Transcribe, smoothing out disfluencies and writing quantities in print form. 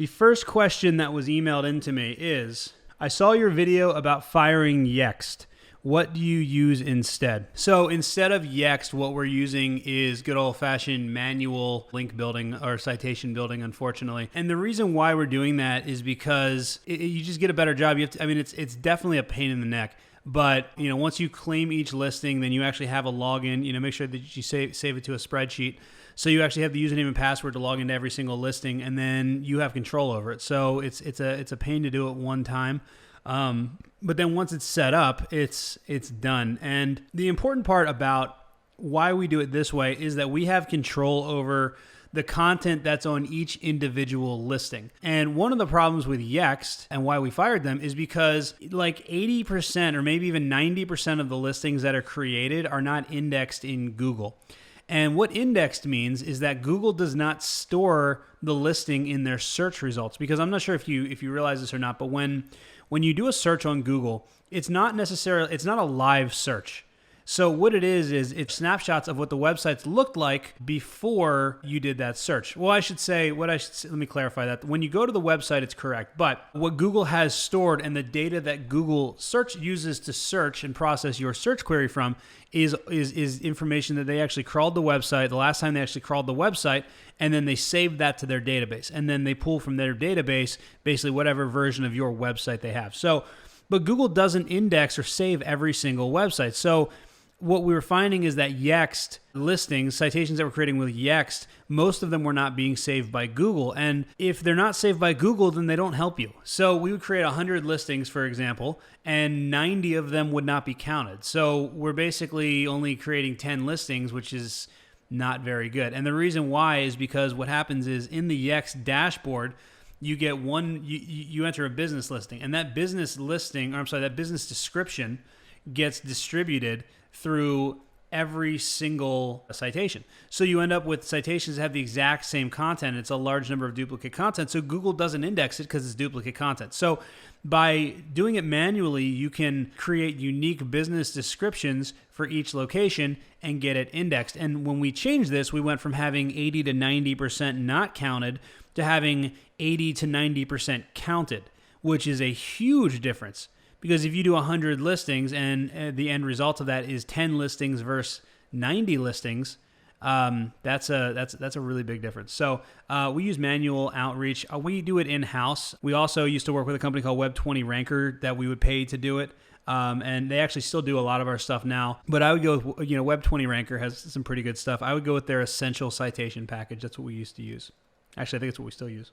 The first question that was emailed into me is, I saw your video about firing Yext. What do you use instead? So instead of Yext, what we're using is good old-fashioned manual link building or citation building, unfortunately. And the reason why we're doing that is because you just get a better job. It's definitely a pain in the neck. But once you claim each listing, then you actually have a login. Make sure that you save it to a spreadsheet. So you actually have the username and password to log into every single listing, and then you have control over it. So it's a pain to do it one time. But then once it's set up, it's done. And the important part about why we do it this way is that we have control over the content that's on each individual listing. And one of the problems with Yext and why we fired them is because like 80% or maybe even 90% of the listings that are created are not indexed in Google. And what indexed means is that Google does not store the listing in their search results, because I'm not sure if you realize this or not, but when you do a search on Google, it's not a live search. So what it is it's snapshots of what the websites looked like before you did that search. Well, let me clarify that. When you go to the website, it's correct. But what Google has stored and the data that Google search uses to search and process your search query from is information that they actually crawled the website, the last time they actually crawled the website, and then they saved that to their database. And then they pull from their database basically whatever version of your website they have. So, but Google doesn't index or save every single website. So what we were finding is that Yext listings, citations that we're creating with Yext, most of them were not being saved by Google. And if they're not saved by Google, then they don't help you. So we would create 100 listings, for example, and 90 of them would not be counted. So we're basically only creating 10 listings, which is not very good. And the reason why is because what happens is in the Yext dashboard, you get you enter a business listing, and that business description gets distributed through every single citation. So you end up with citations that have the exact same content. It's a large number of duplicate content. So Google doesn't index it because it's duplicate content. So by doing it manually, you can create unique business descriptions for each location and get it indexed. And when we changed this, we went from having 80 to 90% not counted to having 80 to 90% counted, which is a huge difference. Because if you do 100 listings and the end result of that is 10 listings versus 90 listings, that's a really big difference. So we use manual outreach. We do it in-house. We also used to work with a company called Web20 Ranker that we would pay to do it. And they actually still do a lot of our stuff now. But I would go with, Web20 Ranker has some pretty good stuff. I would go with their Essential Citation Package. That's what we used to use. Actually, I think it's what we still use.